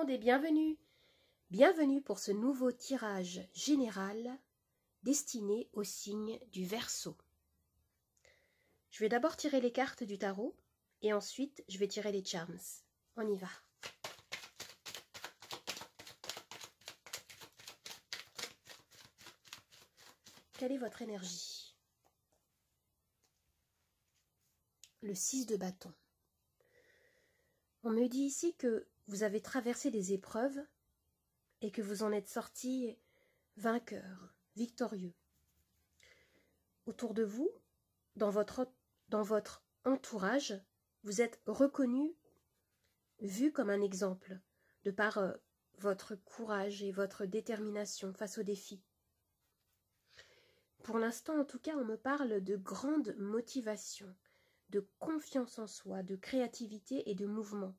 monde et bienvenue. Bienvenue pour ce nouveau tirage général destiné au signe du Verseau. Je vais d'abord tirer les cartes du tarot et ensuite je vais tirer les charms. On y va. Quelle est votre énergie? Le 6 de bâton. On me dit ici que vous avez traversé des épreuves et que vous en êtes sorti vainqueur, victorieux. Autour de vous, dans votre entourage, vous êtes reconnu, vu comme un exemple, de par votre courage et votre détermination face aux défis. Pour l'instant, en tout cas, on me parle de grande motivation, de confiance en soi, de créativité et de mouvement.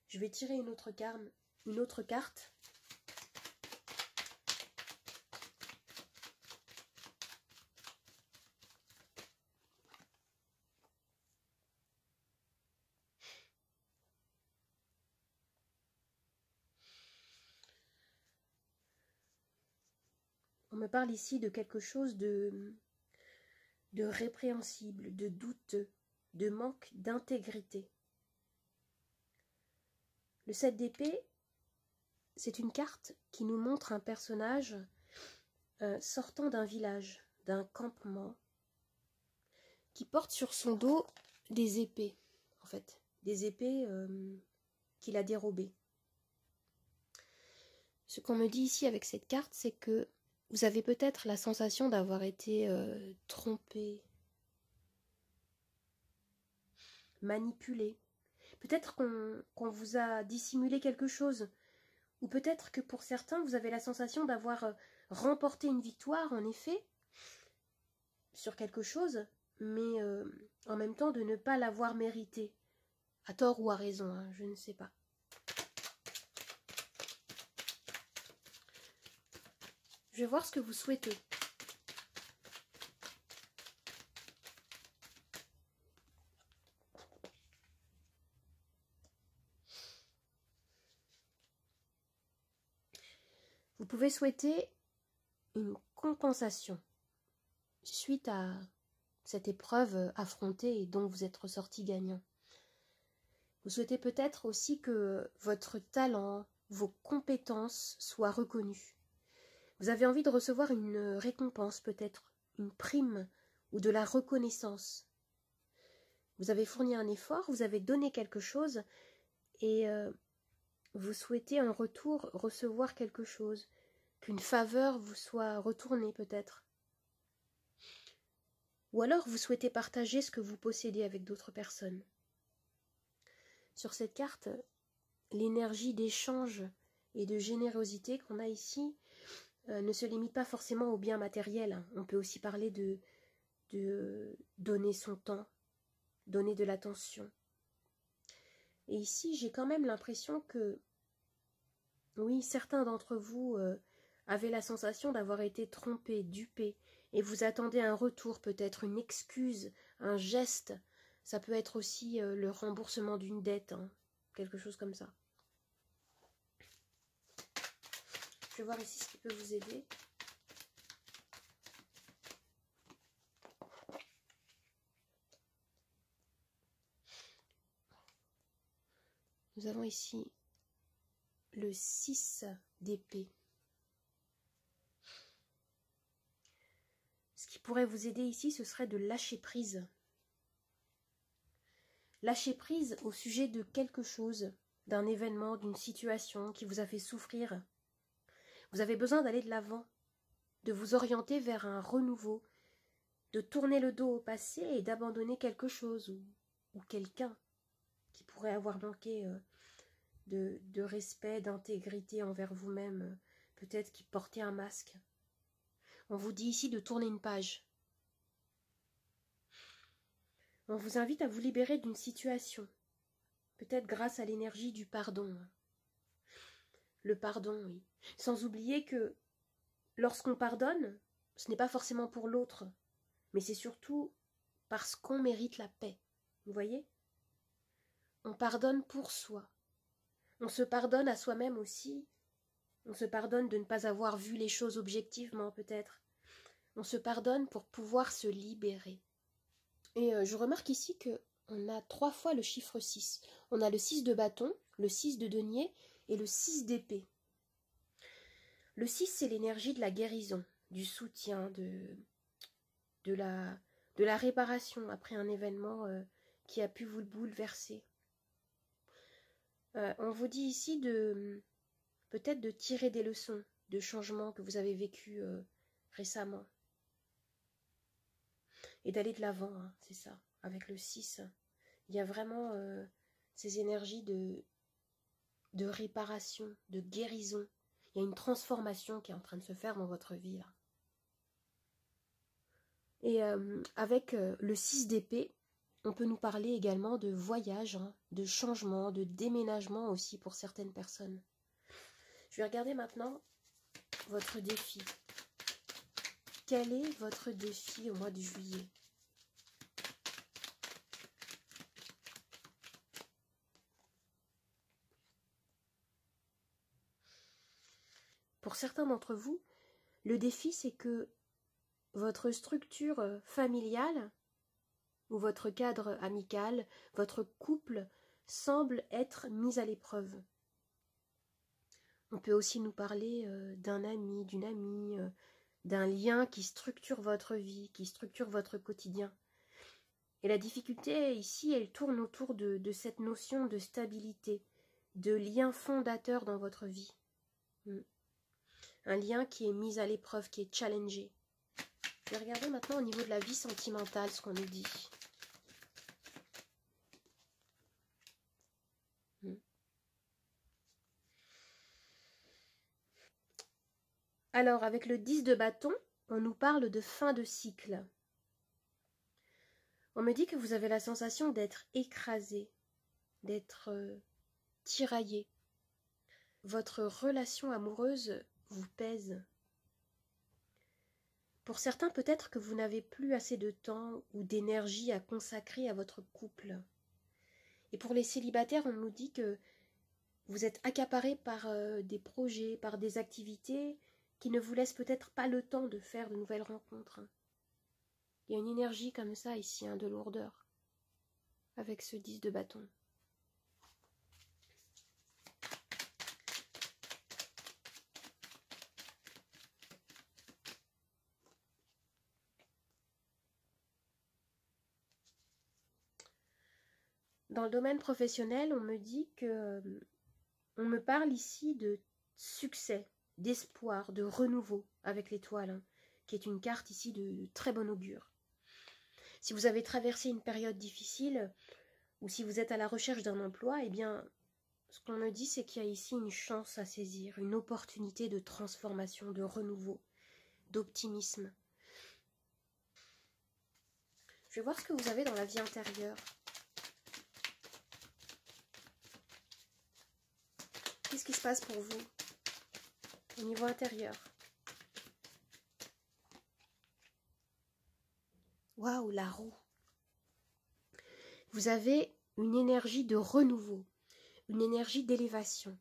Je vais tirer une autre carte. On me parle ici de quelque chose de répréhensible, de douteux, de manque d'intégrité. Le 7 d'épée, c'est une carte qui nous montre un personnage sortant d'un village, d'un campement, qui porte sur son dos des épées, en fait, des épées qu'il a dérobées. Ce qu'on me dit ici avec cette carte, c'est que vous avez peut-être la sensation d'avoir été trompé, manipulé. Peut-être qu'on vous a dissimulé quelque chose. Ou peut-être que pour certains, vous avez la sensation d'avoir remporté une victoire, en effet, sur quelque chose, mais en même temps de ne pas l'avoir mérité. À tort ou à raison, hein, je ne sais pas. Je vais voir ce que vous souhaitez. Vous pouvez souhaiter une compensation suite à cette épreuve affrontée et dont vous êtes ressorti gagnant. Vous souhaitez peut-être aussi que votre talent, vos compétences soient reconnues. Vous avez envie de recevoir une récompense peut-être, une prime ou de la reconnaissance. Vous avez fourni un effort, vous avez donné quelque chose et vous souhaitez en retour recevoir quelque chose, qu'une faveur vous soit retournée peut-être. Ou alors vous souhaitez partager ce que vous possédez avec d'autres personnes. Sur cette carte, l'énergie d'échange et de générosité qu'on a ici ne se limite pas forcément aux biens matériels. On peut aussi parler de donner son temps, donner de l'attention. Et ici, j'ai quand même l'impression que, oui, certains d'entre vous avaient la sensation d'avoir été trompés, dupés, et vous attendez un retour, peut-être une excuse, un geste. Ça peut être aussi le remboursement d'une dette, hein, quelque chose comme ça. Je vais voir ici ce qui peut vous aider. Nous avons ici le 6 d'épée. Ce qui pourrait vous aider ici, ce serait de lâcher prise. Lâcher prise au sujet de quelque chose, d'un événement, d'une situation qui vous a fait souffrir. Vous avez besoin d'aller de l'avant, de vous orienter vers un renouveau, de tourner le dos au passé et d'abandonner quelque chose ou quelqu'un qui pourrait avoir manqué de respect, d'intégrité envers vous-même, peut-être qui portait un masque. On vous dit ici de tourner une page. On vous invite à vous libérer d'une situation, peut-être grâce à l'énergie du pardon. Le pardon, oui. Sans oublier que lorsqu'on pardonne, ce n'est pas forcément pour l'autre, mais c'est surtout parce qu'on mérite la paix. Vous voyez ? on pardonne pour soi. On se pardonne à soi-même aussi. On se pardonne de ne pas avoir vu les choses objectivement, peut-être. On se pardonne pour pouvoir se libérer. Et je remarque ici qu'on a 3 fois le chiffre 6. On a le 6 de bâton, le 6 de denier et le 6 d'épée. Le 6, c'est l'énergie de la guérison, du soutien, de la réparation après un événement qui a pu vous bouleverser. On vous dit ici peut-être de tirer des leçons de changements que vous avez vécus récemment. Et d'aller de l'avant, hein, c'est ça. Avec le 6, il y a vraiment ces énergies de réparation, de guérison. Il y a une transformation qui est en train de se faire dans votre vie, là. Et avec le 6 d'épée, on peut nous parler également de voyage, hein, de changement, de déménagement aussi pour certaines personnes. Je vais regarder maintenant votre défi. Quel est votre défi au mois de juillet? Pour certains d'entre vous, le défi, c'est que votre structure familiale ou votre cadre amical, votre couple semble être mis à l'épreuve. On peut aussi nous parler d'un ami, d'une amie, d'un lien qui structure votre vie, qui structure votre quotidien. Et la difficulté ici, elle tourne autour de cette notion de stabilité, de lien fondateur dans votre vie. Un lien qui est mis à l'épreuve, qui est challengé. Je vais regarder maintenant au niveau de la vie sentimentale ce qu'on nous dit. Alors, avec le 10 de bâton, on nous parle de fin de cycle. On me dit que vous avez la sensation d'être écrasé, d'être tiraillé. Votre relation amoureuse vous pèse. Pour certains, peut-être que vous n'avez plus assez de temps ou d'énergie à consacrer à votre couple. Et pour les célibataires, on nous dit que vous êtes accaparé par des projets, par des activités qui ne vous laissent peut-être pas le temps de faire de nouvelles rencontres. Il y a une énergie comme ça ici, hein, de lourdeur, avec ce 10 de bâton. Dans le domaine professionnel, on me dit que on me parle ici de succès, d'espoir, de renouveau avec l'étoile, hein, qui est une carte ici de très bon augure. Si vous avez traversé une période difficile, ou si vous êtes à la recherche d'un emploi, eh bien, ce qu'on me dit, c'est qu'il y a ici une chance à saisir, une opportunité de transformation, de renouveau, d'optimisme. Je vais voir ce que vous avez dans la vie intérieure. Qu'est-ce qui se passe pour vous au niveau intérieur? Waouh, la roue. Vous avez une énergie de renouveau, une énergie d'élévation.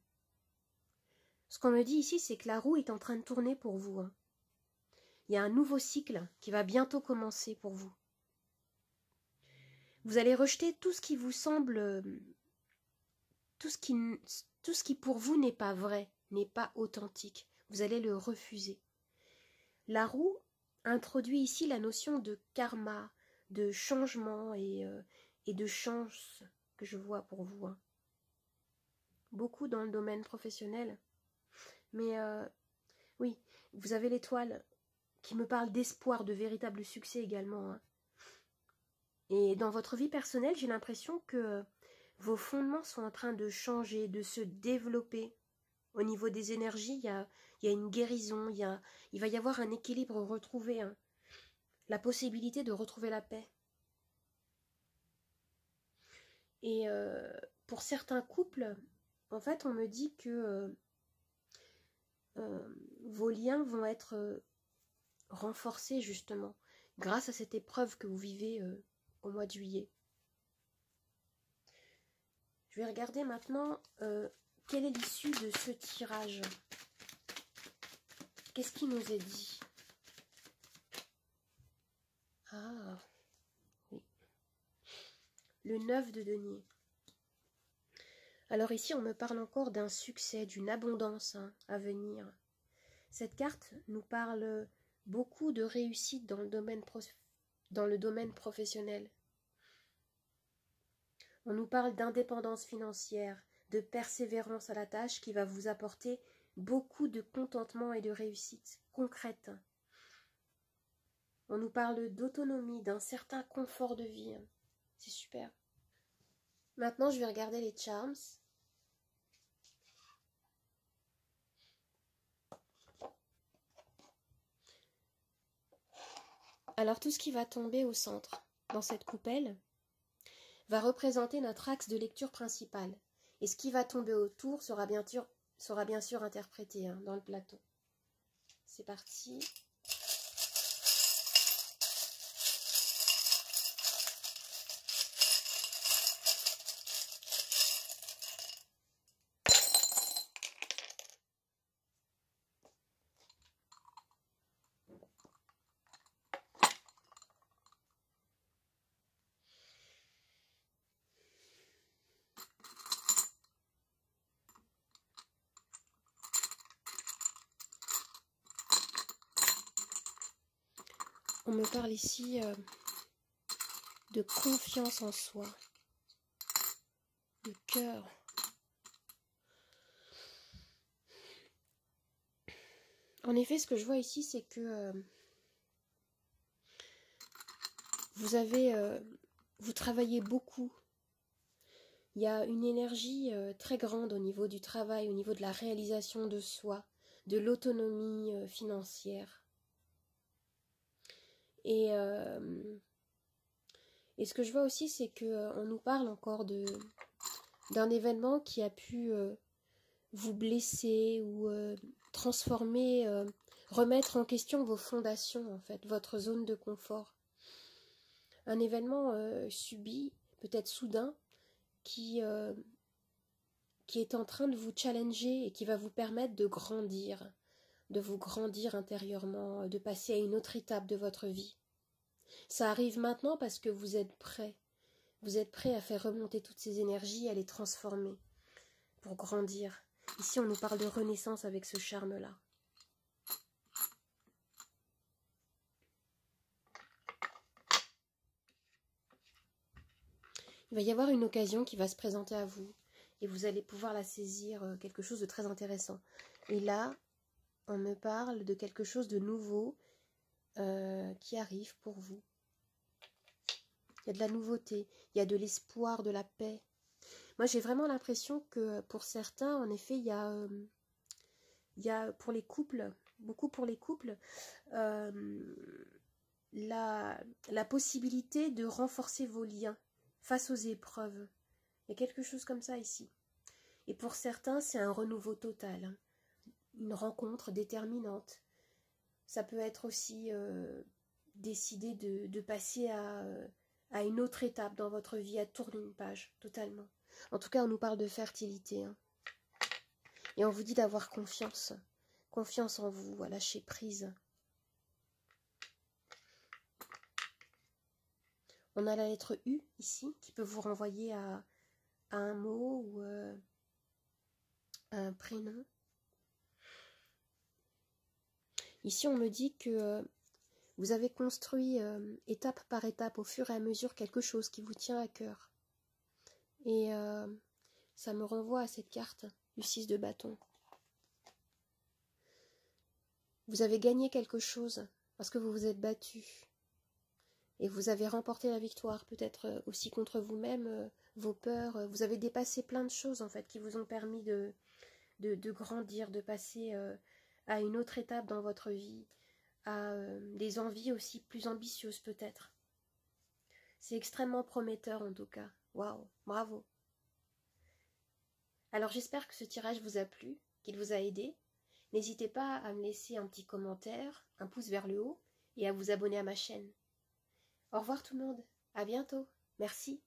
Ce qu'on me dit ici, c'est que la roue est en train de tourner pour vous. Hein. Il y a un nouveau cycle qui va bientôt commencer pour vous. Vous allez rejeter tout ce qui vous semble, tout ce qui pour vous n'est pas vrai, n'est pas authentique. Vous allez le refuser. La roue introduit ici la notion de karma, de changement et de chance que je vois pour vous. Hein. Beaucoup dans le domaine professionnel. Mais oui, vous avez l'étoile qui me parle d'espoir, de véritable succès également. Hein. Et dans votre vie personnelle, j'ai l'impression que vos fondements sont en train de changer, de se développer. Au niveau des énergies, il y a une guérison, il va y avoir un équilibre retrouvé, hein. La possibilité de retrouver la paix. Et pour certains couples, en fait, on me dit que vos liens vont être renforcés justement grâce à cette épreuve que vous vivez au mois de juillet. Je vais regarder maintenant quelle est l'issue de ce tirage. Qu'est-ce qui nous est dit? Ah, oui. Le 9 de denier. Alors ici, on me parle encore d'un succès, d'une abondance à venir. Cette carte nous parle beaucoup de réussite dans le domaine professionnel. On nous parle d'indépendance financière, de persévérance à la tâche qui va vous apporter beaucoup de contentement et de réussite concrète. On nous parle d'autonomie, d'un certain confort de vie. C'est super. Maintenant, je vais regarder les charms. Alors, tout ce qui va tomber au centre, dans cette coupelle, va représenter notre axe de lecture principal. Et ce qui va tomber autour sera bien sûr interprété dans le plateau. C'est parti. On me parle ici de confiance en soi, de cœur. En effet, ce que je vois ici, c'est que vous travaillez beaucoup. Il y a une énergie très grande au niveau du travail, au niveau de la réalisation de soi, de l'autonomie financière. Et ce que je vois aussi, c'est qu'on nous parle encore d'un événement qui a pu vous blesser ou transformer, remettre en question vos fondations, en fait, votre zone de confort. Un événement subi, peut-être soudain, qui est en train de vous challenger et qui va vous permettre de vous grandir intérieurement, de passer à une autre étape de votre vie. Ça arrive maintenant parce que vous êtes prêt. Vous êtes prêt à faire remonter toutes ces énergies, à les transformer pour grandir. Ici, on nous parle de renaissance avec ce charme-là. Il va y avoir une occasion qui va se présenter à vous et vous allez pouvoir la saisir, quelque chose de très intéressant. Et là, on me parle de quelque chose de nouveau qui arrive pour vous. Il y a de la nouveauté, il y a de l'espoir, de la paix. Moi, j'ai vraiment l'impression que pour certains, en effet, il y a pour les couples, beaucoup pour les couples, la possibilité de renforcer vos liens face aux épreuves. Il y a quelque chose comme ça ici. Et pour certains, c'est un renouveau total, une rencontre déterminante. Ça peut être aussi décider de passer à une autre étape dans votre vie, à tourner une page, totalement. En tout cas, on nous parle de fertilité. Et on vous dit d'avoir confiance. Confiance en vous, à lâcher prise. On a la lettre U ici, qui peut vous renvoyer à un mot ou à un prénom. Ici, on me dit que vous avez construit étape par étape, au fur et à mesure, quelque chose qui vous tient à cœur. Et ça me renvoie à cette carte du 6 de bâton. Vous avez gagné quelque chose parce que vous vous êtes battu. Et vous avez remporté la victoire, peut-être aussi contre vous-même, vos peurs. Vous avez dépassé plein de choses, en fait, qui vous ont permis de grandir, de passer à une autre étape dans votre vie, à des envies aussi plus ambitieuses, peut-être. C'est extrêmement prometteur, en tout cas. Waouh, bravo. Alors, j'espère que ce tirage vous a plu, qu'il vous a aidé. N'hésitez pas à me laisser un petit commentaire, un pouce vers le haut, et à vous abonner à ma chaîne. Au revoir tout le monde, à bientôt, merci.